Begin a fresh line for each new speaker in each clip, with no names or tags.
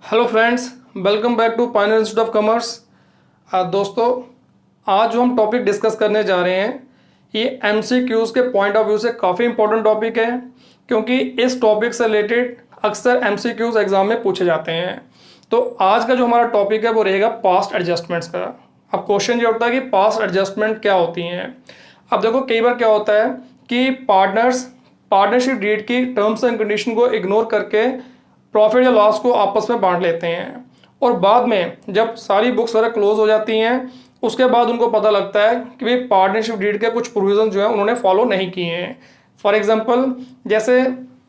Hello friends, welcome back to Pioneer Institute of Commerce. दोस्तों, आज जो हम टॉपिक डिस्कस करने जा रहे हैं ये एमसीक्यूज़ के पॉइंट ऑफ व्यू से काफ़ी इंपॉर्टेंट टॉपिक है, क्योंकि इस टॉपिक से रिलेटेड अक्सर एमसीक्यूज़ एग्जाम में पूछे जाते हैं। तो आज का जो हमारा टॉपिक है वो रहेगा पास्ट एडजस्टमेंट्स का। अब क्वेश्चन ये उठता है कि पास्ट एडजस्टमेंट क्या होती हैं। अब देखो, कई बार क्या होता है कि पार्टनरशिप डीड की टर्म्स एंड कंडीशन को इग्नोर करके प्रॉफिट या लॉस को आपस में बांट लेते हैं, और बाद में जब सारी बुक्स वगैरह क्लोज हो जाती हैं उसके बाद उनको पता लगता है कि भाई पार्टनरशिप डीड के कुछ प्रोविजन जो है उन्होंने फॉलो नहीं किए हैं। फॉर एग्जांपल, जैसे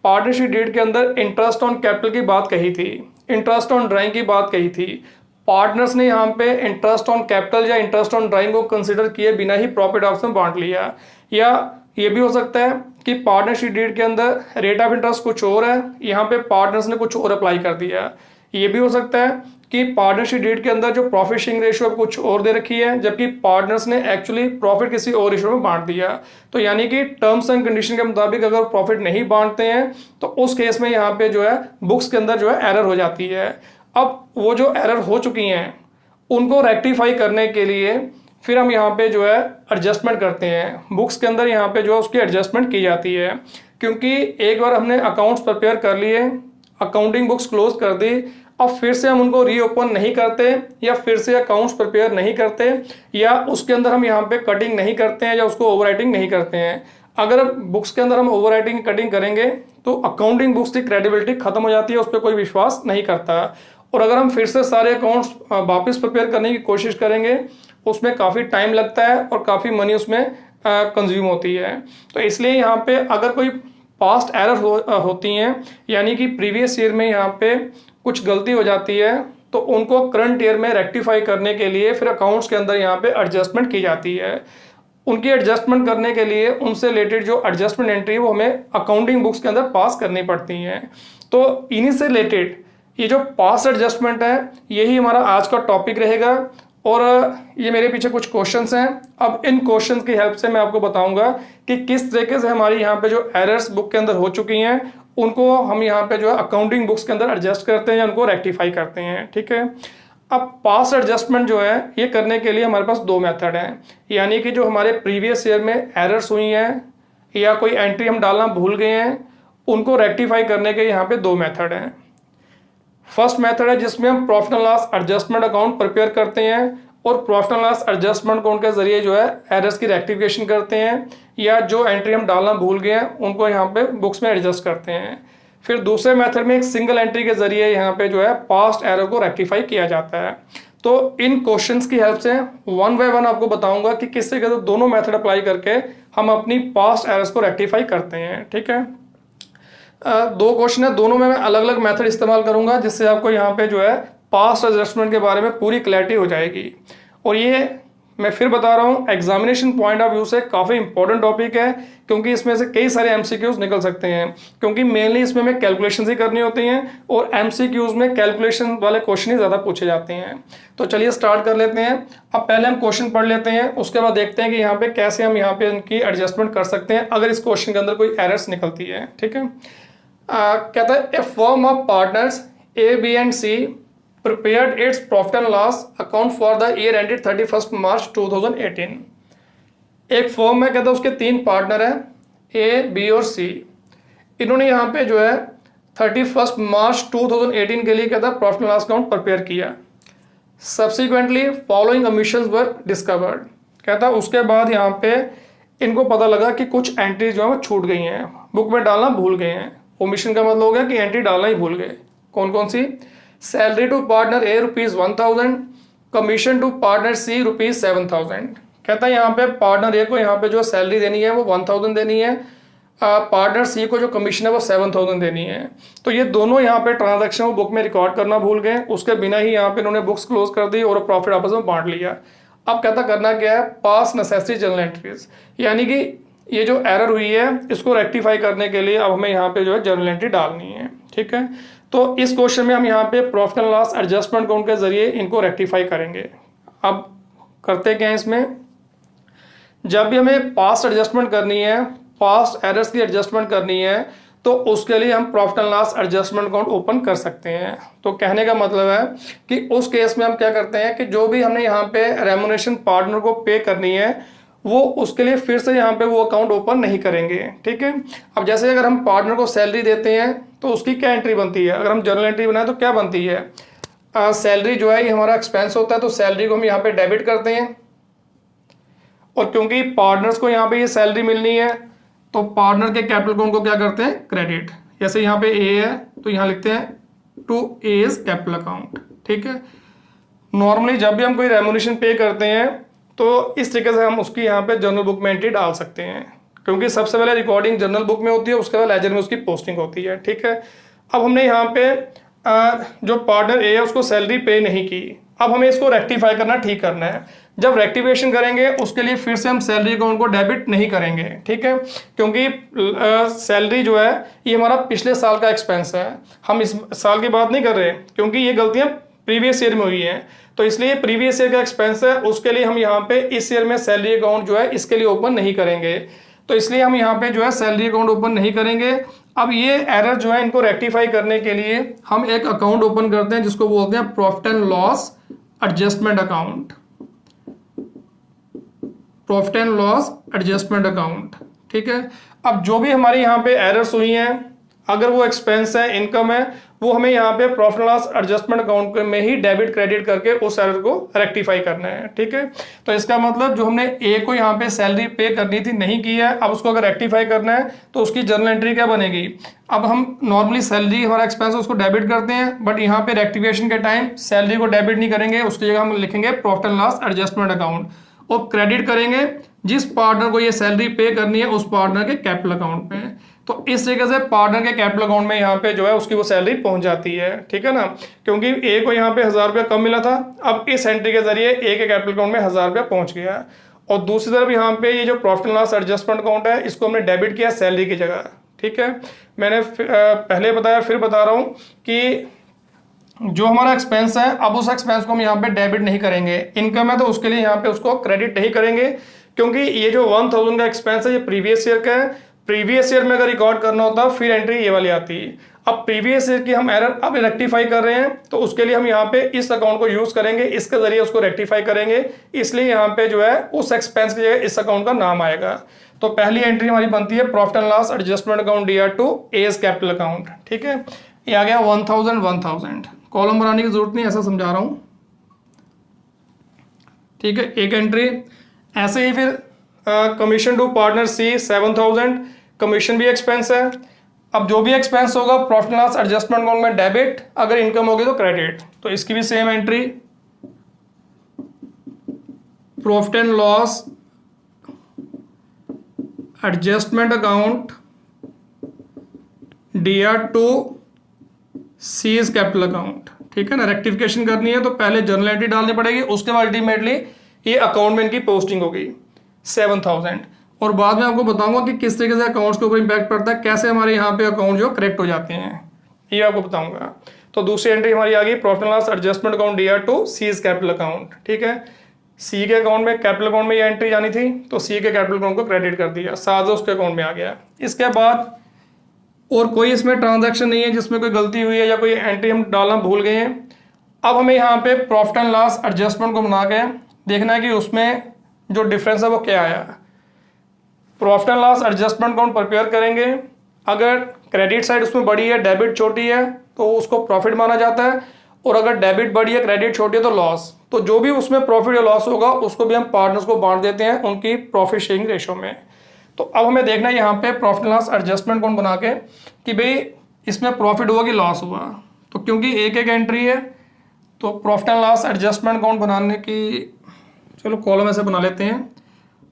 पार्टनरशिप डीड के अंदर इंटरेस्ट ऑन कैपिटल की बात कही थी, इंटरेस्ट ऑन ड्राइंग की बात कही थी। पार्टनर्स ने यहाँ पे इंटरेस्ट ऑन कैपिटल या इंटरेस्ट ऑन ड्राइंग को कंसिडर किए बिना ही प्रॉफिट आपस में बांट लिया। या ये भी हो सकता है कि पार्टनरशिप डीड के अंदर रेट ऑफ इंटरेस्ट कुछ और है, यहाँ पे पार्टनर्स ने कुछ और अप्लाई कर दिया। ये भी हो सकता है कि पार्टनरशिप डीड के अंदर जो प्रॉफिट शेयरिंग रेशियो कुछ और दे रखी है, जबकि पार्टनर्स ने एक्चुअली प्रॉफिट किसी और रेशियो में बांट दिया। तो यानी कि टर्म्स एंड कंडीशन के मुताबिक अगर प्रॉफिट नहीं बांटते हैं तो उस केस में यहाँ पे जो है बुक्स के अंदर जो है एरर हो जाती है। अब वो जो एरर हो चुकी हैं उनको रेक्टिफाई करने के लिए फिर हम यहाँ पे जो है एडजस्टमेंट करते हैं, बुक्स के अंदर यहाँ पे जो है उसकी एडजस्टमेंट की जाती है। क्योंकि एक बार हमने अकाउंट्स प्रिपेयर कर लिए, अकाउंटिंग बुक्स क्लोज कर दी, अब फिर से हम उनको रीओपन नहीं करते या फिर से अकाउंट्स प्रिपेयर नहीं करते या उसके अंदर हम यहाँ पे कटिंग नहीं करते हैं या उसको ओवरराइटिंग नहीं करते हैं। अगर बुक्स के अंदर हम ओवरराइटिंग कटिंग करेंगे तो अकाउंटिंग बुक्स की क्रेडिबिलिटी खत्म हो जाती है, उस पर कोई विश्वास नहीं करता। और अगर हम फिर से सारे अकाउंट्स वापस प्रिपेयर करने की कोशिश करेंगे उसमें काफ़ी टाइम लगता है और काफ़ी मनी उसमें कंज्यूम होती है। तो इसलिए यहाँ पे अगर कोई पास्ट एरर होती हैं, यानी कि प्रीवियस ईयर में यहाँ पे कुछ गलती हो जाती है, तो उनको करंट ईयर में रेक्टिफाई करने के लिए फिर अकाउंट्स के अंदर यहाँ पे एडजस्टमेंट की जाती है। उनकी एडजस्टमेंट करने के लिए उनसे रिलेटेड जो एडजस्टमेंट एंट्री है वो हमें अकाउंटिंग बुक्स के अंदर पास करनी पड़ती हैं। तो इन्हीं से रिलेटेड ये जो पास्ट एडजस्टमेंट है यही हमारा आज का टॉपिक रहेगा। और ये मेरे पीछे कुछ क्वेश्चंस हैं। अब इन क्वेश्चंस की हेल्प से मैं आपको बताऊंगा कि किस तरीके से हमारी यहाँ पे जो एरर्स बुक के अंदर हो चुकी हैं उनको हम यहाँ पे जो है अकाउंटिंग बुक्स के अंदर एडजस्ट करते हैं या उनको रेक्टिफाई करते हैं। ठीक है। अब पास्ट एडजस्टमेंट जो है ये करने के लिए हमारे पास दो मेथड हैं, यानी कि जो हमारे प्रीवियस ईयर में एरर्स हुई हैं या कोई एंट्री हम डालना भूल गए हैं उनको रेक्टिफाई करने के यहाँ पे दो मेथड हैं। फर्स्ट मेथड है जिसमें हम profit and loss adjustment account prepare करते हैं और profit and loss adjustment account के जरिए जो है एरर्स की रेक्टिफिकेशन करते हैं या जो एंट्री हम डालना भूल गए हैं उनको यहाँ पे बुक्स में एडजस्ट करते हैं। फिर दूसरे मेथड में एक सिंगल एंट्री के जरिए यहाँ पे जो है पास्ट एरर को रेक्टिफाई किया जाता है। तो इन क्वेश्चंस की हेल्प से वन बाय वन आपको बताऊंगा कि किस तरीके से दोनों मेथड अप्लाई करके हम अपनी पास्ट एरर्स को रेक्टिफाई करते हैं। ठीक है। दो क्वेश्चन है, दोनों में मैं अलग अलग मेथड इस्तेमाल करूंगा जिससे आपको यहाँ पे जो है पास्ट एडजस्टमेंट के बारे में पूरी क्लैरिटी हो जाएगी। और ये मैं फिर बता रहा हूँ एग्जामिनेशन पॉइंट ऑफ व्यू से काफ़ी इंपॉर्टेंट टॉपिक है, क्योंकि इसमें से कई सारे एमसीक्यूज निकल सकते हैं, क्योंकि मेनली इसमें हमें कैलकुलेशन ही करनी होती हैं और एमसीक्यूज में कैलकुलेशन वाले क्वेश्चन ही ज़्यादा पूछे जाते हैं। तो चलिए स्टार्ट कर लेते हैं। अब पहले हम क्वेश्चन पढ़ लेते हैं, उसके बाद देखते हैं कि यहाँ पे कैसे हम यहाँ पे इनकी एडजस्टमेंट कर सकते हैं अगर इस क्वेश्चन के अंदर कोई एरर्स निकलती है। ठीक है। कहता है a firm of partners A B and C prepared its profit and loss account for the year ended 31st March 2018। एक फर्म में कहता है उसके तीन पार्टनर हैं ए बी और सी। इन्होंने यहाँ पे जो है 31 मार्च 2018 के लिए कहता है profit and loss account prepare किया। Subsequently following omissions were discovered. कहता है उसके बाद यहाँ पे इनको पता लगा कि कुछ एंट्रीज जो है वो छूट गई हैं, बुक में डालना भूल गए हैं। ओमिशन का मतलब हो गया कि एंट्री डालना ही भूल गए। कौन कौन सी? Salary to partner A ₹1000, commission to partner C ₹7000। कहता है यहाँ पे पार्टनर ए को यहाँ पे जो सैलरी देनी है वो 1000 देनी है, पार्टनर सी को जो कमीशन है वो 7000 देनी है। तो ये दोनों यहाँ पे ट्रांजैक्शन वो बुक में रिकॉर्ड करना भूल गए, उसके बिना ही यहाँ पे इन्होंने बुक्स क्लोज कर दी और प्रॉफिट आपस में बांट लिया। अब कहता करना क्या है, पास नेसेसरी जर्नल एंट्रीज, यानी कि ये जो एरर हुई है इसको रेक्टिफाई करने के लिए अब हमें यहाँ पे जो है जर्नल एंट्री डालनी है। ठीक है। तो इस क्वेश्चन में हम यहाँ पे profit and loss adjustment account के जरिए इनको रेक्टिफाई करेंगे। अब करते क्या है, इसमें जब भी हमें पास्ट एडजस्टमेंट करनी है, पास्ट एरर्स की एडजस्टमेंट करनी है, तो उसके लिए हम profit and loss adjustment account open कर सकते हैं। तो कहने का मतलब है कि उस केस में हम क्या करते हैं कि जो भी हमने यहाँ पे रेम्युनरेशन पार्टनर को पे करनी है वो उसके लिए फिर से यहाँ पे वो अकाउंट ओपन नहीं करेंगे। ठीक है, अब जैसे अगर हम पार्टनर को सैलरी देते हैं तो उसकी क्या एंट्री बनती है, अगर हम जर्नल एंट्री बनाए तो क्या बनती है, सैलरी जो है ये हमारा एक्सपेंस होता है, तो सैलरी को हम यहाँ पे डेबिट करते हैं। और क्योंकि पार्टनर्स को यहाँ पे ये सैलरी मिलनी है तो पार्टनर के कैपिटल अकाउंट को क्या करते हैं, क्रेडिट। जैसे यहाँ पे ए है तो यहाँ लिखते हैं टू एज कैपिटल अकाउंट। ठीक है, नॉर्मली जब भी हम कोई रेम्युनरेशन पे करते हैं तो इस तरीके से हम उसकी यहाँ पे जर्नल बुक में एंट्री डाल सकते हैं, क्योंकि सबसे पहले रिकॉर्डिंग जर्नल बुक में होती है, उसके बाद लेजर में उसकी पोस्टिंग होती है। ठीक है, अब हमने यहाँ पे जो पार्टनर ए है उसको सैलरी पे नहीं की, अब हमें इसको रेक्टिफाई करना, ठीक करना है। जब रेक्टिफिकेशन करेंगे उसके लिए फिर से हम सैलरी अकाउंट को डेबिट नहीं करेंगे। ठीक है, क्योंकि सैलरी जो है ये हमारा पिछले साल का एक्सपेंस है, हम इस साल की बात नहीं कर रहे, क्योंकि ये गलतियां प्रीवियस ईयर में हुई हैं, तो इसलिए प्रीवियस ईयर का एक्सपेंस है, उसके लिए हम यहाँ पे इस ईयर में सैलरी अकाउंट जो है इसके लिए ओपन नहीं करेंगे। तो इसलिए हम यहाँ पे जो है सैलरी अकाउंट ओपन नहीं करेंगे। अब ये एरर जो है इनको रेक्टिफाई करने के लिए हम एक अकाउंट ओपन करते हैं जिसको बोलते हैं profit and loss adjustment account, profit and loss adjustment account. ठीक है, अब जो भी हमारी यहाँ पे एरर्स हुई हैं, अगर वो एक्सपेंस है, इनकम है, वो हमें यहाँ पे profit and loss adjustment account में ही डेबिट क्रेडिट करके उस एरर को रेक्टिफाई करना है। ठीक है, तो इसका मतलब जो हमने ए को यहाँ पे सैलरी पे करनी थी नहीं की है, अब उसको अगर रेक्टिफाई करना है तो उसकी जर्नल एंट्री क्या बनेगी। अब हम नॉर्मली सैलरी हमारा एक्सपेंस है उसको डेबिट करते हैं, बट यहाँ पे रेक्टिफिकेशन के टाइम सैलरी को डेबिट नहीं करेंगे, उसकी जगह हम लिखेंगे profit and loss adjustment account और क्रेडिट करेंगे जिस पार्टनर को ये सैलरी पे करनी है उस पार्टनर के कैपिटल अकाउंट में। तो इस तरीके से पार्टनर के कैपिटल अकाउंट में यहाँ पे जो है उसकी वो सैलरी पहुंच जाती है। ठीक है ना, क्योंकि ए को यहाँ पे 1000 रुपया कम मिला था, अब इस एंट्री के जरिए ए के कैपिटल अकाउंट में 1000 रुपया पहुंच गया। और दूसरी तरफ यहाँ पे ये जो profit and loss adjustment account है इसको हमने डेबिट किया सैलरी की जगह। ठीक है, मैंने पहले बताया फिर बता रहा हूँ कि जो हमारा एक्सपेंस है अब उस एक्सपेंस को हम यहाँ पे डेबिट नहीं करेंगे, इनकम है तो उसके लिए यहाँ पे उसको क्रेडिट नहीं करेंगे, क्योंकि ये जो 1000 का एक्सपेंस है ये प्रीवियस ईयर का है। प्रीवियस ईयर में अगर रिकॉर्ड करना होता फिर एंट्री ये वाली आती। अब प्रीवियस ईयर की हम एरर अब रेक्टिफाई कर रहे हैं तो उसके लिए हम यहाँ पे इस अकाउंट को यूज करेंगे, इसके जरिए उसको रेक्टिफाई करेंगे, इसलिए यहाँ पे जो है उस एक्सपेंस की जगह इस अकाउंट का नाम आएगा। तो पहली एंट्री हमारी बनती है profit and loss adjustment account DR to A's capital account. ठीक है, ये आ गया 1000 कॉलम बनाने की जरूरत नहीं, ऐसा समझा रहा हूं। ठीक है, एक एंट्री ऐसे ही। फिर commission to partner C 7000, commission भी एक्सपेंस है। अब जो भी एक्सपेंस होगा profit and loss adjustment account में डेबिट, अगर इनकम होगी तो क्रेडिट। तो इसकी भी same entry profit and loss adjustment account DR to C's capital account. ठीक है ना, रेक्टिफिकेशन करनी है तो पहले जर्नल एंट्री डालनी पड़ेगी, उसके बाद अल्टीमेटली ये अकाउंट में इनकी पोस्टिंग होगी 7000। और बाद में आपको बताऊंगा कि किस तरीके से अकाउंट्स के ऊपर इंपैक्ट पड़ता है, कैसे हमारे यहाँ पे अकाउंट जो करेक्ट हो जाते हैं, ये आपको बताऊंगा। तो दूसरी एंट्री हमारी आ गई profit and loss adjustment account DR to C's capital account. ठीक है, सी के अकाउंट में कैपिटल अकाउंट में ये एंट्री जानी थी तो सी के कैपिटल अकाउंट को क्रेडिट कर दिया, साथ उसके अकाउंट में आ गया। इसके बाद और कोई इसमें ट्रांजैक्शन नहीं है जिसमें कोई गलती हुई है या कोई एंट्री हम डालना भूल गए हैं। अब हमें यहाँ पे प्रॉफिट एंड लॉस एडजस्टमेंट को बना के देखना है कि उसमें जो डिफरेंस है वो क्या आया। Profit and loss adjustment account prepare करेंगे, अगर क्रेडिट साइड उसमें बड़ी है डेबिट छोटी है तो उसको प्रॉफिट माना जाता है, और अगर डेबिट बड़ी है क्रेडिट छोटी है तो लॉस। तो जो भी उसमें प्रॉफिट या लॉस होगा उसको भी हम पार्टनर्स को बांट देते हैं उनकी प्रॉफिट शेयरिंग रेशो में। तो अब हमें देखना है यहाँ पे profit and loss adjustment account बना के कि भाई इसमें प्रॉफिट हुआ कि लॉस हुआ। तो क्योंकि एक एक एंट्री है तो profit and loss adjustment account बनाने की चलो कॉलम ऐसे बना लेते हैं।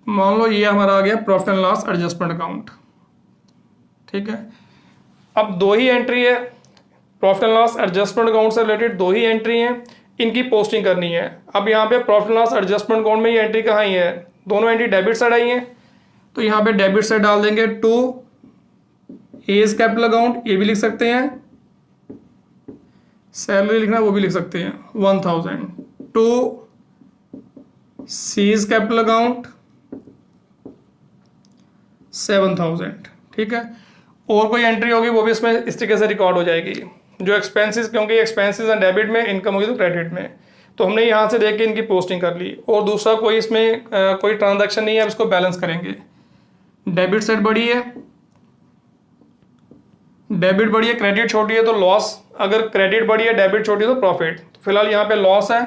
मान लो ये हमारा आ गया profit and loss adjustment account. ठीक है, अब दो ही एंट्री है, profit and loss adjustment account से रिलेटेड दो ही एंट्री हैं, इनकी पोस्टिंग करनी है। अब यहाँ पे profit and loss adjustment account में ये एंट्री कहाँ आई है, दोनों एंट्री डेबिट साइड आई है, तो यहाँ पे डेबिट साइड डाल देंगे टू एज कैपिटल अकाउंट, ये भी लिख सकते हैं, सैलरी लिखना वो भी लिख सकते हैं 1000 टू सीज कैपिटल अकाउंट 7000। ठीक है, और कोई एंट्री होगी वो भी इसमें इस तरीके से रिकॉर्ड हो जाएगी। जो एक्सपेंसेस, क्योंकि एक्सपेंसेस हैं डेबिट में, इनकम होगी तो क्रेडिट में, तो हमने यहाँ से देख के इनकी पोस्टिंग कर ली। और दूसरा कोई इसमें कोई ट्रांजैक्शन नहीं है, अब इसको बैलेंस करेंगे। डेबिट साइड बड़ी है, डेबिट बड़ी है, क्रेडिट छोटी है तो लॉस। अगर क्रेडिट बड़ी है, डेबिट छोटी है तो प्रॉफिट। तो फिलहाल यहाँ पे लॉस है,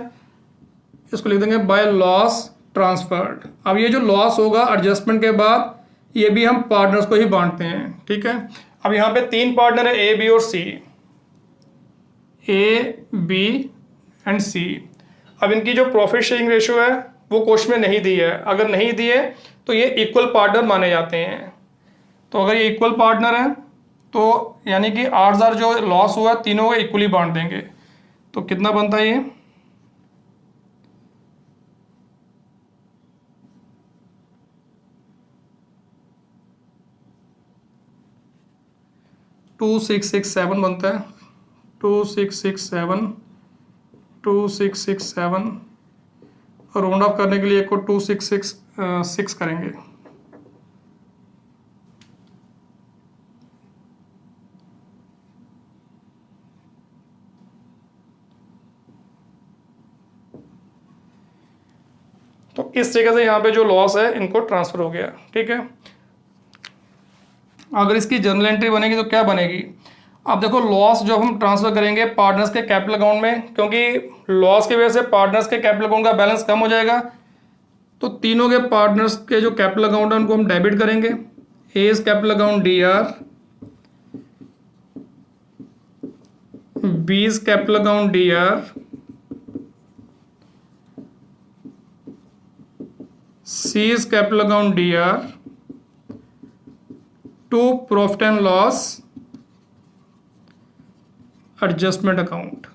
इसको लिख देंगे बाय लॉस ट्रांसफर्ड। अब ये जो लॉस होगा एडजस्टमेंट के बाद, ये भी हम पार्टनर्स को ही बांटते हैं, ठीक है। अब यहाँ पे 3 पार्टनर है, ए, बी और सी, ए, बी एंड सी। अब इनकी जो प्रॉफिट शेयरिंग रेशियो है वो क्वेश्चन में नहीं दी है। अगर नहीं दी है तो ये इक्वल पार्टनर माने जाते हैं। तो अगर ये इक्वल पार्टनर है तो यानी कि 8,000 जो लॉस हुआ तीनों को इक्वली बांट देंगे। तो कितना बनता है ये, $2667 बनता है, 2667, 2667 और राउंड ऑफ करने के लिए को 2666 करेंगे। तो इस तरीके से यहाँ पे जो लॉस है इनको ट्रांसफर हो गया, ठीक है। अगर इसकी जर्नल एंट्री बनेगी तो क्या बनेगी, अब देखो लॉस जो हम ट्रांसफर करेंगे पार्टनर्स के कैपिटल अकाउंट में, क्योंकि लॉस की वजह से पार्टनर्स के कैपिटल अकाउंट का बैलेंस कम हो जाएगा। तो तीनों के पार्टनर्स के जो कैपिटल अकाउंट है उनको हम डेबिट करेंगे। A's capital account DR, B's capital account DR, C's capital account DR to profit and loss adjustment account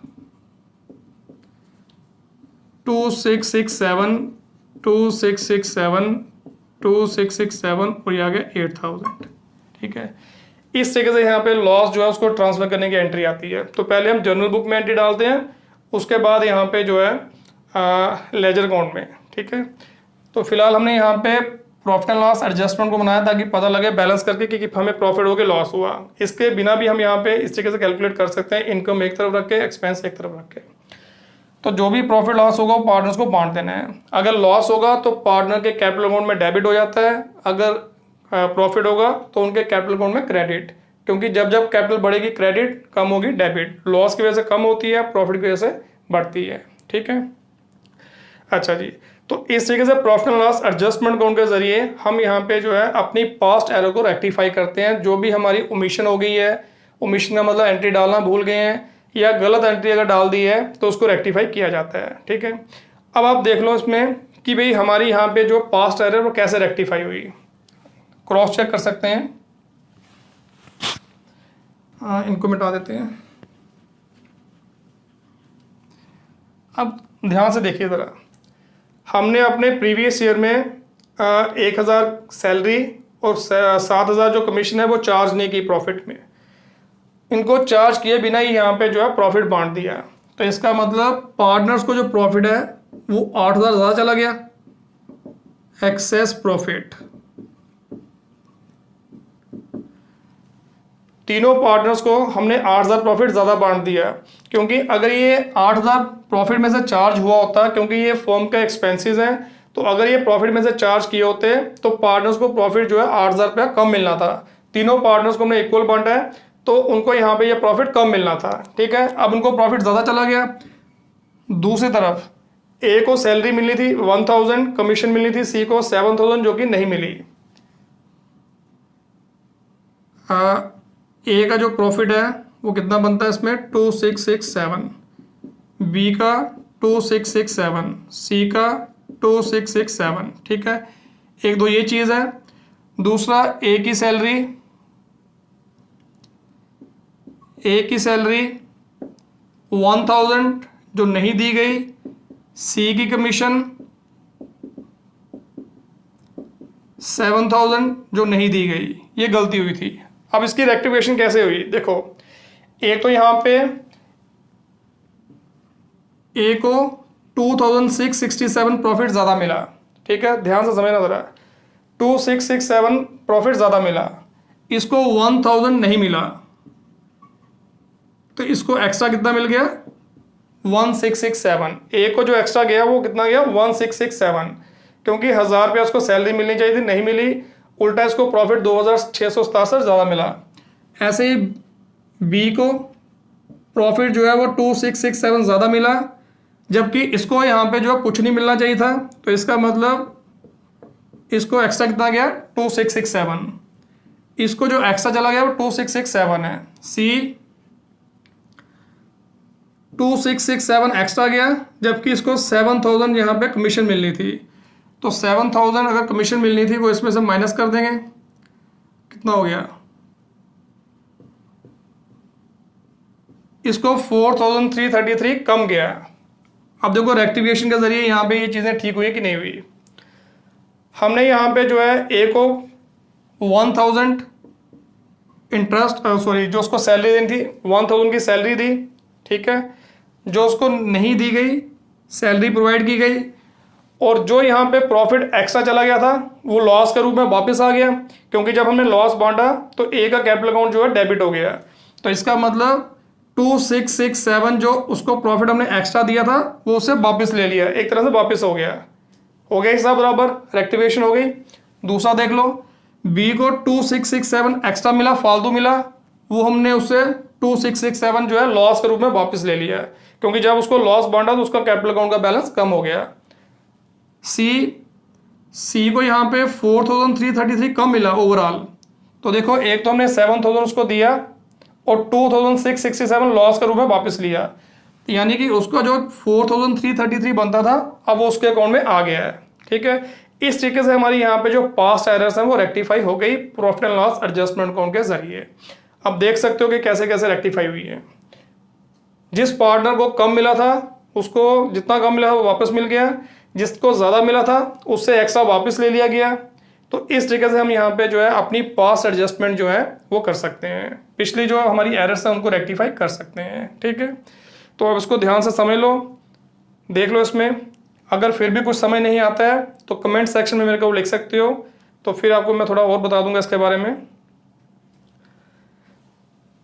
2667, 2667, 2667 और ये आ गया 8,000, ठीक है। इस तरीके से यहाँ पे लॉस जो है उसको ट्रांसफर करने की एंट्री आती है। तो पहले हम जर्नल बुक में एंट्री डालते हैं, उसके बाद यहाँ पे जो है लेजर अकाउंट में, ठीक है। तो फिलहाल हमने यहाँ पे प्रॉफिट एंड लॉस एडजस्टमेंट को बनाया ताकि पता लगे बैलेंस करके कि हमें प्रॉफिट हो गया लॉस हुआ। इसके बिना भी हम यहाँ पे इस तरीके से कैलकुलेट कर सकते हैं, इनकम एक तरफ रख के, एक्सपेंस एक तरफ रख के। तो जो भी प्रॉफिट लॉस होगा वो पार्टनर्स को बांट देना है। अगर लॉस होगा तो पार्टनर के कैपिटल अकाउंट में डेबिट हो जाता है, अगर प्रॉफिट होगा तो उनके कैपिटल अकाउंट में क्रेडिट, क्योंकि जब जब कैपिटल बढ़ेगी क्रेडिट, कम होगी डेबिट। लॉस की वजह से कम होती है, प्रॉफिट की वजह से बढ़ती है, ठीक है। अच्छा जी, तो इस तरीके से profit and loss adjustment account के जरिए हम यहाँ पे जो है अपनी पास्ट एरर को रेक्टिफाई करते हैं। जो भी हमारी ओमिशन हो गई है, ओमिशन का मतलब एंट्री डालना भूल गए हैं या गलत एंट्री अगर डाल दी है तो उसको रेक्टिफाई किया जाता है, ठीक है। अब आप देख लो इसमें कि भाई हमारी यहाँ पे जो पास्ट एरर वो कैसे रेक्टिफाई हुई, क्रॉस चेक कर सकते हैं। इनको मिटा देते हैं। अब ध्यान से देखिए ज़रा, हमने अपने प्रीवियस ईयर में 1,000 सैलरी और 7,000 जो कमीशन है वो चार्ज नहीं की प्रॉफिट में। इनको चार्ज किए बिना ही यहाँ पे जो है प्रॉफिट बांट दिया। तो इसका मतलब पार्टनर्स को जो प्रॉफिट है वो 8,000 ज़्यादा चला गया, एक्सेस प्रॉफिट। तीनों पार्टनर्स को हमने 8,000 प्रॉफिट ज़्यादा बांट दिया, क्योंकि अगर ये 8,000 प्रॉफिट में से चार्ज हुआ होता, क्योंकि ये फर्म के एक्सपेंसेस हैं, तो अगर ये प्रॉफिट में से चार्ज किए होते तो पार्टनर्स को प्रॉफिट जो है 8,000 रुपया कम मिलना था। तीनों पार्टनर्स को हमने इक्वल बांटा है तो उनको यहाँ पे ये प्रॉफिट कम मिलना था, ठीक है। अब उनको प्रॉफिट ज़्यादा चला गया। दूसरी तरफ ए को सैलरी मिलनी थी 1,000, कमीशन मिलनी थी सी को 7,000 जो कि नहीं मिली। ए का जो प्रॉफिट है वो कितना बनता है इसमें 2667, बी का 2667, सी का 2667, ठीक है। एक दो ये चीज़ है। दूसरा ए की सैलरी 1,000 जो नहीं दी गई, सी की कमीशन 7,000 जो नहीं दी गई, ये गलती हुई थी। अब इसकी रेक्टिफिकेशन कैसे हुई, देखो एक तो यहाँ पे ए को 2,667 प्रॉफिट ज़्यादा मिला, ठीक है, ध्यान से समझना ज़रा। 2,667 प्रॉफिट ज़्यादा मिला। इसको 1000 नहीं मिला, तो इसको एक्स्ट्रा कितना मिल गया 1667। ए को जो एक्स्ट्रा गया वो कितना गया 1667, क्योंकि 1000 रुपया उसको सैलरी मिलनी चाहिए थी, नहीं मिली, उल्टा इसको प्रॉफिट 2667 ज़्यादा मिला। ऐसे ही बी को प्रॉफिट जो है वो 2667 ज़्यादा मिला, जबकि इसको यहाँ पे जो कुछ नहीं मिलना चाहिए था, तो इसका मतलब इसको एक्स्ट्रा कितना गया 2667, इसको जो एक्स्ट्रा चला गया वो 2667 है। सी 2667 एक्स्ट्रा गया, जबकि इसको 7000 यहाँ पे कमीशन मिलनी थी, तो 7000 अगर कमीशन मिलनी थी वो इसमें से माइनस कर देंगे, कितना हो गया, इसको 4333 कम गया। अब देखो रेक्टिफिकेशन के जरिए यहाँ पे ये चीज़ें ठीक हुई कि नहीं हुई। हमने यहाँ पे जो है ए को 1000 इंटरेस्ट जो उसको सैलरी देनी थी 1000 की सैलरी दी, ठीक है, जो उसको नहीं दी गई सैलरी प्रोवाइड की गई, और जो यहाँ पे प्रॉफिट एक्स्ट्रा चला गया था वो लॉस के रूप में वापस आ गया, क्योंकि जब हमने लॉस बांटा तो ए का कैपिटल अकाउंट जो है डेबिट हो गया। तो इसका मतलब 2667 जो उसको प्रॉफिट हमने एक्स्ट्रा दिया था वो उसे वापस ले लिया, एक तरह से वापस हो गया हिसाब बराबर, रेक्टिफिकेशन हो गई। दूसरा देख लो, बी को 2667 एक्स्ट्रा मिला, फालतू मिला, वो हमने उससे 2667 जो है लॉस के रूप में वापस ले लिया, क्योंकि जब उसको लॉस बांटा तो उसका कैपिटल अकाउंट का बैलेंस कम हो गया। सी को यहाँ पे 4333 कम मिला ओवरऑल, तो देखो एक तो हमने 7000 उसको दिया और 2667 लॉस के रूप में वापस लिया, यानी कि उसका जो 4333 बनता था अब वो उसके अकाउंट में आ गया है, ठीक है। इस तरीके से हमारी यहाँ पे जो पास्ट एरर्स हैं वो रेक्टिफाई हो गई profit and loss adjustment account के जरिए। अब देख सकते हो कि कैसे कैसे रेक्टिफाई हुई है। जिस पार्टनर को कम मिला था उसको जितना कम मिला था वो वापस मिल गया, जिसको ज़्यादा मिला था उससे एक्स्ट्रा वापस ले लिया गया। तो इस तरीके से हम यहाँ पे जो है अपनी पास्ट एडजस्टमेंट जो है वो कर सकते हैं, पिछली जो हमारी एरर्स हैं उनको रेक्टिफाई कर सकते हैं, ठीक है। तो अब इसको ध्यान से समझ लो, देख लो इसमें। अगर फिर भी कुछ समझ नहीं आता है तो कमेंट सेक्शन में मेरे को लिख सकते हो, तो फिर आपको मैं थोड़ा और बता दूंगा इसके बारे में।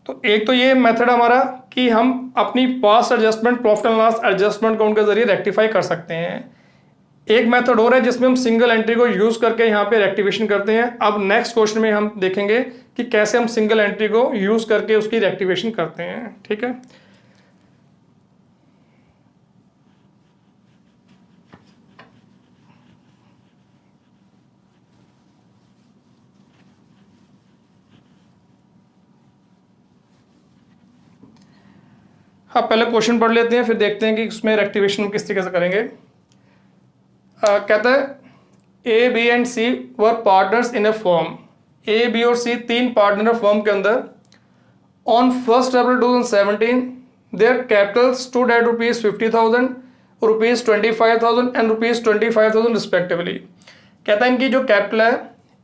तो एक तो ये मेथड हमारा कि हम अपनी past adjustment profit and loss adjustment account के जरिए रेक्टिफाई कर सकते हैं। एक मेथड और है जिसमें हम सिंगल एंट्री को यूज करके यहाँ पे रेक्टिफिकेशन करते हैं। अब नेक्स्ट क्वेश्चन में हम देखेंगे कि कैसे हम सिंगल एंट्री को यूज करके उसकी रेक्टिफिकेशन करते हैं, ठीक है। हाँ, पहले क्वेश्चन पढ़ लेते हैं, फिर देखते हैं कि उसमें रेक्टिफिकेशन किस तरीके से करेंगे। कहता है A B and C were partners in a firm. A B और सी तीन पार्टनर फर्म के अंदर। On 1 April 2017 their capital stood at ₹50,000, ₹25,000 and ₹25,000 respectively. कहता है इनकी जो कैपिटल है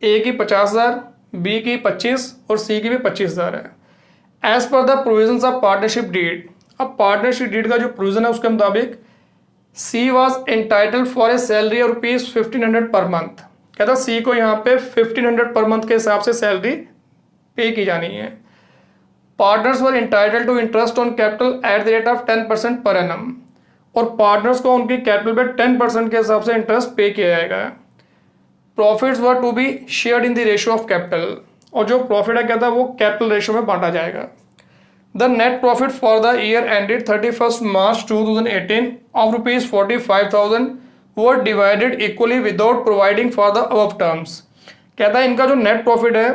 ए की 50,000, बी की 25 और सी की भी 25,000 है। As per the provisions of partnership deed. अब पार्टनरशिप डीड का जो प्रोविजन है उसके मुताबिक C was entitled for a salary of ₹1500 per month. कहता सी को यहाँ पे 1500 पर मंथ के हिसाब से सैलरी पे की जानी है। Partners were entitled to interest on capital at the rate of 10% per annum. और पार्टनर्स को उनकी कैपिटल पे 10% के हिसाब से इंटरेस्ट पे किया जाएगा। Profits were to be shared in the ratio of capital. और जो प्रॉफिट है कहता है वो कैपिटल रेशियो में बांटा जाएगा। The net profit for the year ended 31st March 2018 of ₹45,000 were divided equally without providing for the above terms। कहता है इनका जो नेट प्रॉफिट है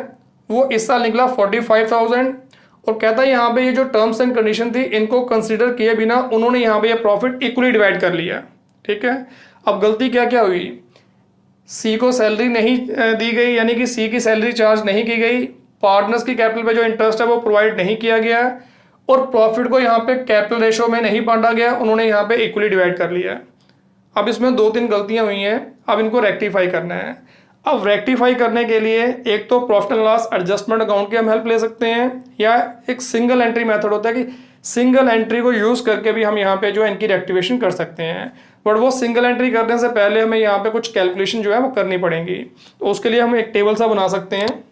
वो इस साल निकला 45,000, और कहता है यहाँ पे ये जो टर्म्स एंड कंडीशन थी इनको कंसीडर किए बिना उन्होंने यहाँ पे ये प्रॉफिट इक्वली डिवाइड कर लिया, ठीक है। अब गलती क्या क्या हुई, सी को सैलरी नहीं दी गई, यानी कि सी की सैलरी चार्ज नहीं की गई, पार्टनर्स की कैपिटल पे जो इंटरेस्ट है वो प्रोवाइड नहीं किया गया, और प्रॉफिट को यहाँ पे कैपिटल रेशो में नहीं बांटा गया, उन्होंने यहाँ पे इक्वली डिवाइड कर लिया। अब इसमें 2-3 गलतियां हुई हैं, अब इनको रेक्टिफाई करना है। अब रेक्टिफाई करने के लिए एक तो profit and loss adjustment account की हम हेल्प ले सकते हैं, या एक सिंगल एंट्री मेथड होता है कि सिंगल एंट्री को यूज करके भी हम यहाँ पे जो है इनकी रेक्टिफिकेशन कर सकते हैं। बट वो सिंगल एंट्री करने से पहले हमें यहाँ पे कुछ कैलकुलेशन जो है वो करनी पड़ेगी। तो उसके लिए हम एक टेबल सा बना सकते हैं।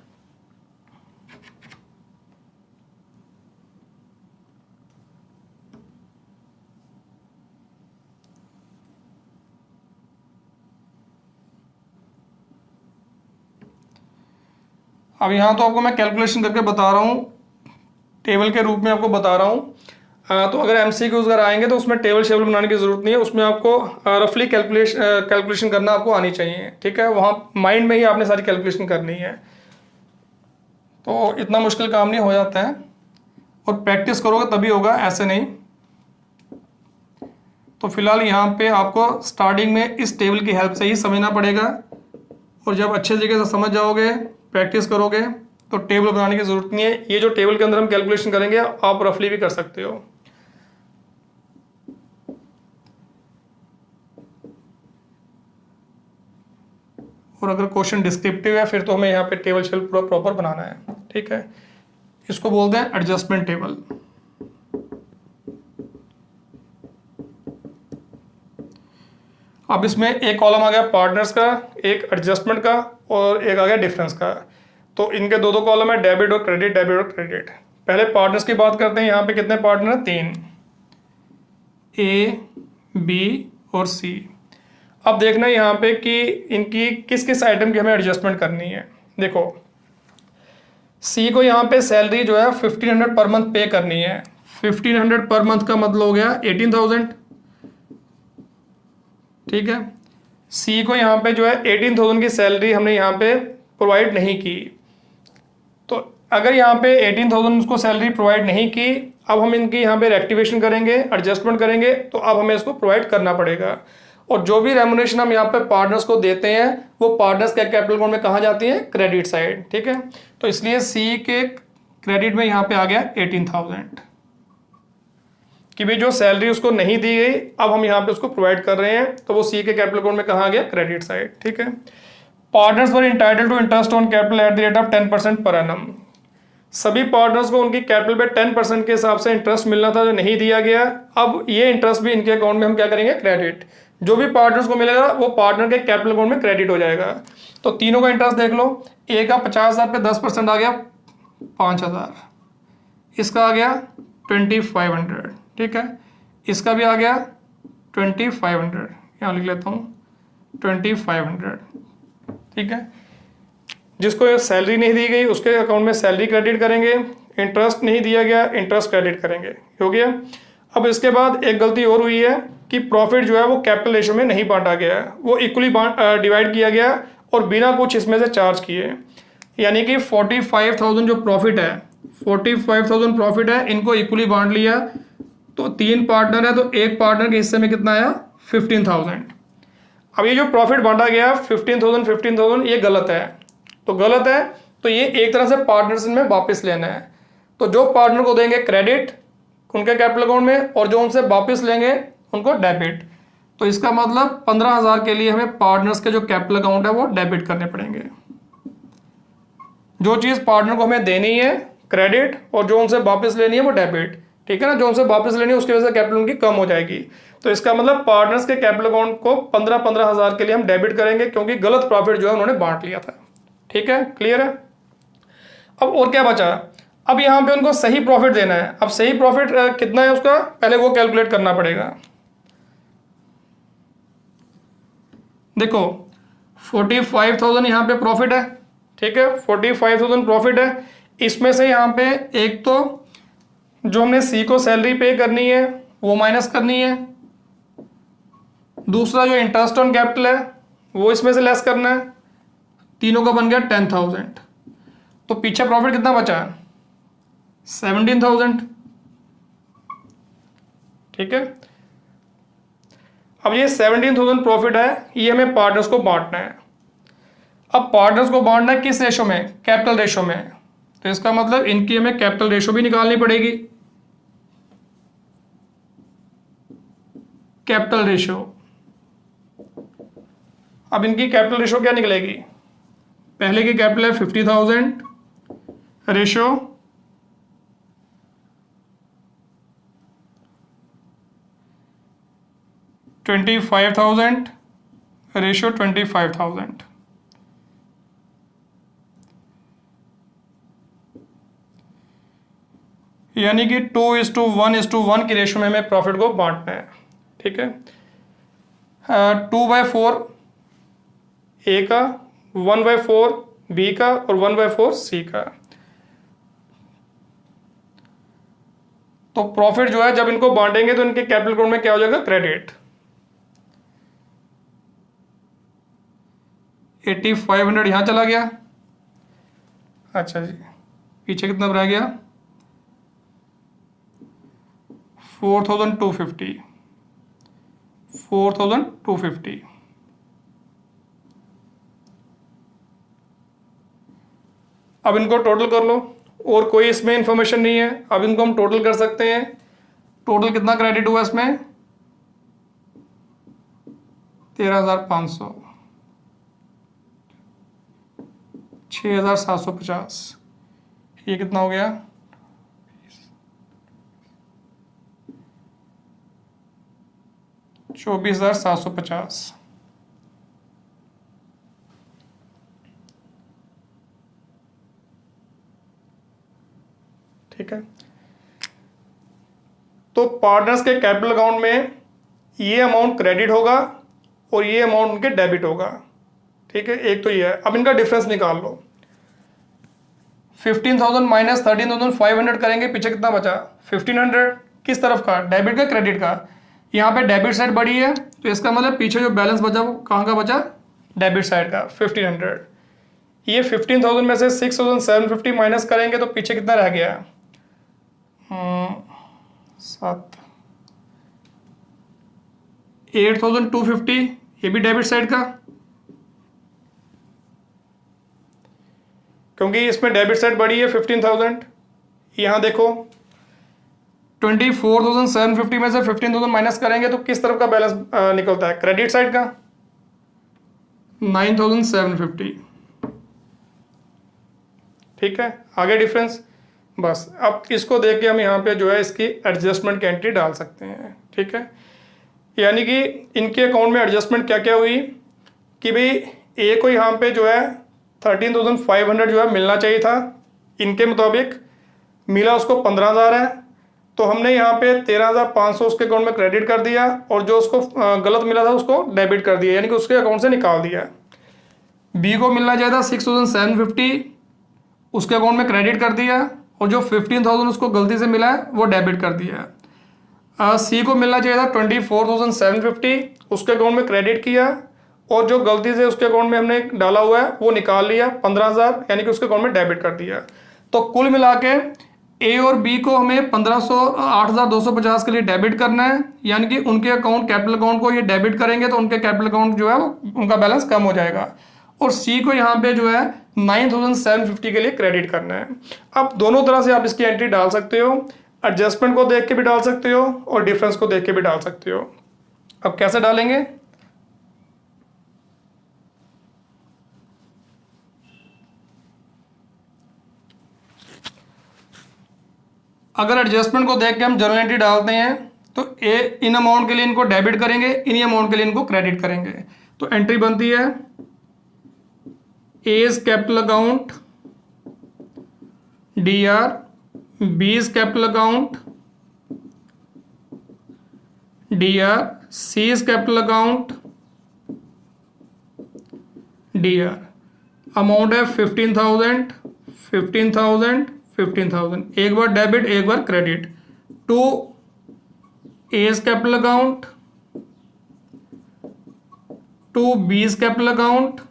अब यहाँ तो आपको मैं कैलकुलेशन करके बता रहा हूँ, टेबल के रूप में आपको बता रहा हूँ। तो अगर एमसीक्यूज अगर आएंगे तो उसमें टेबल शेबल बनाने की ज़रूरत नहीं है, उसमें आपको रफली कैलकुलेशन करना आपको आनी चाहिए, ठीक है। वहाँ माइंड में ही आपने सारी कैलकुलेशन करनी है, तो इतना मुश्किल काम नहीं हो जाता है, और प्रैक्टिस करोगे तभी होगा, ऐसे नहीं। तो फिलहाल यहाँ पे आपको स्टार्टिंग में इस टेबल की हेल्प से ही समझना पड़ेगा, और जब अच्छे तरीके से समझ जाओगे, प्रैक्टिस करोगे, तो टेबल बनाने की ज़रूरत नहीं है। ये जो टेबल के अंदर हम कैलकुलेशन करेंगे आप रफली भी कर सकते हो। और अगर क्वेश्चन डिस्क्रिप्टिव है फिर तो हमें यहाँ पे टेबल शेल पूरा प्रॉपर बनाना है, ठीक है। इसको बोलते हैं एडजस्टमेंट टेबल। अब इसमें एक कॉलम आ गया पार्टनर्स का, एक एडजस्टमेंट का, और एक आ गया डिफरेंस का। तो इनके दो दो कॉलम है, डेबिट और क्रेडिट, डेबिट और क्रेडिट। पहले पार्टनर्स की बात करते हैं। यहाँ पे कितने पार्टनर हैं? 3, ए, बी और सी। अब देखना है यहाँ पे कि इनकी किस किस आइटम की हमें एडजस्टमेंट करनी है। देखो, सी को यहाँ पे सैलरी जो है 1500 पर मंथ पे करनी है। 1500 पर मंथ का मतलब हो गया 18,000, ठीक है। सी को यहाँ पे जो है 18,000 की सैलरी हमने यहाँ पे प्रोवाइड नहीं की। तो अगर यहाँ पे 18,000 उसको सैलरी प्रोवाइड नहीं की, अब हम इनकी यहाँ पे रेक्टिवेशन करेंगे, एडजस्टमेंट करेंगे, तो अब हमें इसको प्रोवाइड करना पड़ेगा। और जो भी रेमुनेशन हम यहाँ पे पार्टनर्स को देते हैं वो पार्टनर्स के कैपिटल अकाउंट में कहाँ जाती है? क्रेडिट साइड, ठीक है। तो इसलिए सी के क्रेडिट में यहाँ पे आ गया 18,000 कि भाई जो सैलरी उसको नहीं दी गई, अब हम यहाँ पे उसको प्रोवाइड कर रहे हैं, तो वो सी के कैपिटल अकाउंट में कहाँ आ गया? क्रेडिट साइड, ठीक है। Partners were entitle to interest on capital at the rate of 10% per annum. सभी पार्टनर्स को उनकी कैपिटल पे 10% के हिसाब से इंटरेस्ट मिलना था, जो नहीं दिया गया। अब ये इंटरेस्ट भी इनके अकाउंट में हम क्या करेंगे? क्रेडिट। जो भी पार्टनर्स को मिलेगा वो पार्टनर के कैपिटल अकाउंट में क्रेडिट हो जाएगा। तो तीनों का इंटरेस्ट देख लो, ए का 50,000 पे 10% आ गया 5,000, इसका आ गया 2,500, ठीक है। इसका भी आ गया 2,500, यहाँ लिख लेता हूँ 2,500, ठीक है। जिसको सैलरी नहीं दी गई उसके अकाउंट में सैलरी क्रेडिट करेंगे, इंटरेस्ट नहीं दिया गया इंटरेस्ट क्रेडिट करेंगे, हो गया। अब इसके बाद एक गलती और हुई है कि प्रॉफिट जो है वो कैपिटल रेशो में नहीं बांटा गया है, वो इक्वली डिवाइड किया गया और बिना कुछ इसमें से चार्ज किए। यानी कि 45,000 जो प्रॉफिट है, 45,000 प्रॉफिट है, इनको इक्वली बांट लिया। तो 3 पार्टनर है, तो एक पार्टनर के हिस्से में कितना आया? 15,000। अब ये जो प्रॉफिट बांटा गया 15,000 ये गलत है। तो गलत है तो ये एक तरह से पार्टनर्स में वापस लेना है। तो जो पार्टनर को देंगे क्रेडिट उनके कैपिटल अकाउंट में, और जो उनसे वापस लेंगे उनको डेबिट। तो इसका मतलब 15,000 के लिए हमें पार्टनर्स के जो कैपिटल अकाउंट है वो डेबिट करने पड़ेंगे। जो चीज़ पार्टनर को हमें देनी है क्रेडिट, और जो उनसे वापस लेनी है वो डेबिट, ठीक है ना। जो उनसे वापस लेनी है उसकी वजह से कैपिटल उनकी कम हो जाएगी। तो इसका मतलब पार्टनर्स के कैपिटल अकाउंट को 15,000 के लिए हम डेबिट करेंगे, क्योंकि गलत प्रॉफिट जो है उन्होंने बांट लिया था, ठीक है। क्लियर है? अब और क्या बचा? अब यहाँ पे उनको सही प्रॉफिट देना है। अब सही प्रॉफिट कितना है उसका, पहले वो कैलकुलेट करना पड़ेगा। देखो 45,000 यहाँ पे प्रॉफिट है, ठीक है। 45,000 प्रॉफिट है। इसमें से यहाँ पे एक तो जो हमने सी को सैलरी पे करनी है वो माइनस करनी है, दूसरा जो इंटरेस्ट ऑन कैपिटल है वो इसमें से लेस करना है। तीनों का बन गया 10,000। तो पीछे प्रॉफिट कितना बचा? 17,000, ठीक है। अब ये 17,000 प्रॉफिट है, ये हमें पार्टनर्स को बांटना है। अब पार्टनर्स को बांटना है किस रेशो में? कैपिटल रेशो में। तो इसका मतलब इनकी हमें कैपिटल रेशो भी निकालनी पड़ेगी। कैपिटल रेशो, अब इनकी कैपिटल रेशो क्या निकलेगी? पहले की कैपिटल है 50,000, रेशो 25,000, रेशो 25,000। यानी कि 2:1:1 की रेशो में हमें प्रॉफिट को बांटना है, ठीक है। 2/4 ए का, 1/4 बी का और 1/4 सी का। तो प्रॉफिट जो है जब इनको बांटेंगे तो इनके कैपिटल अकाउंट में क्या हो जाएगा, क्रेडिट। 8500 यहां चला गया। अच्छा जी, पीछे कितना रह गया, 4250। 4250। अब इनको टोटल कर लो, और कोई इसमें इंफॉर्मेशन नहीं है, अब इनको हम टोटल कर सकते हैं। टोटल कितना क्रेडिट हुआ इसमें, 13,500, 6,750। ये कितना हो गया, 24,750। ठीक है, तो पार्टनर्स के कैपिटल अकाउंट में ये अमाउंट क्रेडिट होगा और ये अमाउंट उनके डेबिट होगा। ठीक है, एक तो ये है। अब इनका डिफरेंस निकाल लो, 15,000 माइनस 13,500 करेंगे, पीछे कितना बचा, 1,500। किस तरफ का, डेबिट का क्रेडिट का। यहाँ पे डेबिट साइड बड़ी है, तो इसका मतलब पीछे जो बैलेंस बचा वो कहाँ का बचा, डेबिट साइड का, 1,500। ये 15,000 में से 6,750 माइनस करेंगे तो पीछे कितना रह गया, 8,250। ये भी डेबिट साइड का, क्योंकि इसमें डेबिट साइड बड़ी है 15,000। यहां देखो 24,750 में से 15,000 माइनस करेंगे तो किस तरफ का बैलेंस निकलता है, क्रेडिट साइड का, 9,750। ठीक है, आगे डिफरेंस। बस अब इसको देख के हम यहाँ पे जो है इसकी एडजस्टमेंट की एंट्री डाल सकते हैं। ठीक है, यानी कि इनके अकाउंट में एडजस्टमेंट क्या क्या हुई कि भाई ए को यहाँ पे जो है 13,500 जो है मिलना चाहिए था, इनके मुताबिक मिला उसको 15,000 है, तो हमने यहाँ पे 13,500 उसके अकाउंट में क्रेडिट कर दिया और जो उसको गलत मिला था उसको डेबिट कर दिया, यानी कि उसके अकाउंट से निकाल दिया। बी को मिलना चाहिए था 6,750, उसके अकाउंट में क्रेडिट कर दिया और जो 15,000 उसको गलती से मिला है वो डेबिट कर दिया। सी को मिलना चाहिए था 24,750, उसके अकाउंट में क्रेडिट किया और जो गलती से उसके अकाउंट में हमने डाला हुआ है वो निकाल लिया 15,000, यानी कि उसके अकाउंट में डेबिट कर दिया। तो कुल मिला के ए और बी को हमें 8,250 के लिए डेबिट करना है, यानी कि उनके अकाउंट कैपिटल अकाउंट को ये डेबिट करेंगे तो उनके कैपिटल अकाउंट जो है उनका बैलेंस कम हो जाएगा। और सी को यहाँ पे जो है 9,750 के लिए क्रेडिट करना है। अब दोनों तरह से आप इसकी एंट्री डाल सकते हो, एडजस्टमेंट को देख के भी डाल सकते हो और डिफरेंस को देख के भी डाल सकते हो। अब कैसे डालेंगे, अगर एडजस्टमेंट को देख के हम जर्नल एंट्री डालते हैं तो ए इन अमाउंट के लिए इनको डेबिट करेंगे, इन अमाउंट के लिए इनको क्रेडिट करेंगे। तो एंट्री बनती है as capital account DR, B's capital account DR, C's capital account DR। Amount है 15,000, 15,000, 15,000, एक बार डेबिट एक बार credit to A's capital account, to B's capital account,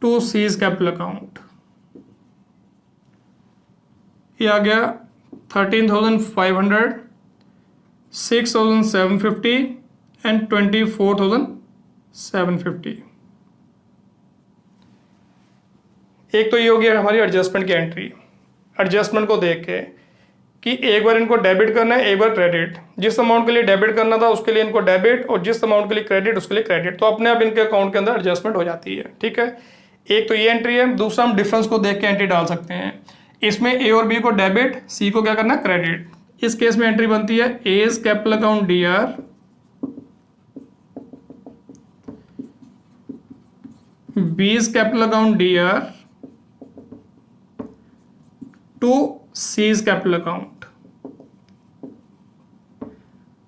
to C's capital account. ये आ गया 13,500, 6,750 एंड 24,750। एक तो ये हो गया हमारी एडजस्टमेंट की एंट्री, एडजस्टमेंट को देख के कि एक बार इनको डेबिट करना है एक बार क्रेडिट, जिस अमाउंट के लिए डेबिट करना था उसके लिए इनको डेबिट और जिस अमाउंट के लिए क्रेडिट उसके लिए क्रेडिट, तो अपने आप इनके अकाउंट के अंदर एडजस्टमेंट हो जाती है। ठीक है, एक तो ये एंट्री है। दूसरा हम डिफरेंस को देख के एंट्री डाल सकते हैं, इसमें ए और बी को डेबिट, सी को क्या करना है क्रेडिट। इस केस में एंट्री बनती है as capital account DR, B's capital account DR to C's capital account.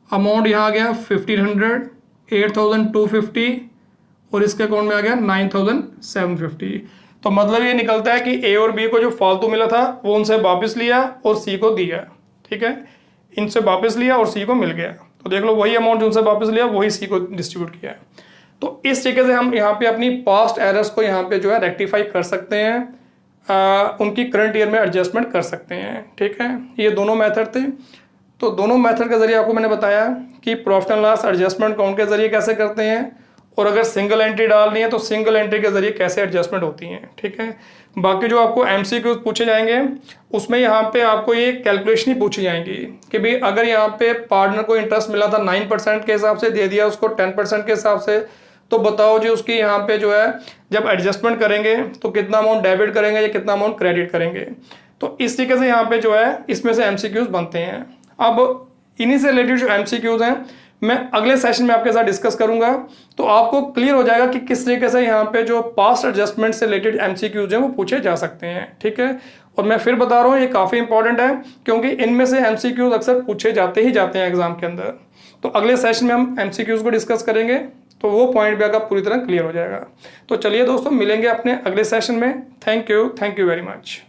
Amount यहां आ गया 1,500, 8,250 और इसके अकाउंट में आ गया 9,750। तो मतलब ये निकलता है कि ए और बी को जो फालतू मिला था वो उनसे वापस लिया और सी को दिया। ठीक है, इनसे वापस लिया और सी को मिल गया। तो देख लो वही अमाउंट जिनसे वापस लिया वही सी को डिस्ट्रीब्यूट किया है। तो इस तरीके से हम यहाँ पे अपनी पास्ट एरर्स को यहाँ पे जो है रेक्टिफाई कर सकते हैं, उनकी करंट ईयर में एडजस्टमेंट कर सकते हैं। ठीक है, ये दोनों मेथड थे। तो दोनों मेथड के जरिए आपको मैंने बताया कि profit and loss adjustment account के जरिए कैसे करते हैं, और अगर सिंगल एंट्री डालनी है तो सिंगल एंट्री के जरिए कैसे एडजस्टमेंट होती हैं। ठीक है, बाकी जो आपको एमसीक्यूज पूछे जाएंगे उसमें यहाँ पे आपको ये कैलकुलेशन ही पूछी जाएंगी कि भाई अगर यहाँ पे पार्टनर को इंटरेस्ट मिला था 9% के हिसाब से, दे दिया उसको 10% के हिसाब से, तो बताओ जी उसकी यहाँ पे जो है जब एडजस्टमेंट करेंगे तो कितना अमाउंट डेबिट करेंगे या कितना अमाउंट क्रेडिट करेंगे। तो इस तरीके से यहाँ पे जो है इसमें से एमसीक्यूज बनते हैं। अब इन्हीं से रिलेटेड जो एमसीक्यूज हैं मैं अगले सेशन में आपके साथ डिस्कस करूंगा, तो आपको क्लियर हो जाएगा कि किस तरीके से यहाँ पे जो पास्ट एडजस्टमेंट से रिलेटेड एमसीक्यूज हैं वो पूछे जा सकते हैं। ठीक है, और मैं फिर बता रहा हूँ ये काफ़ी इंपॉर्टेंट है क्योंकि इनमें से एमसीक्यूज अक्सर पूछे जाते ही जाते हैं एग्जाम के अंदर। तो अगले सेशन में हम एमसीक्यूज को डिस्कस करेंगे तो वो पॉइंट भी आपका पूरी तरह क्लियर हो जाएगा। तो चलिए दोस्तों, मिलेंगे अपने अगले सेशन में। Thank you very much.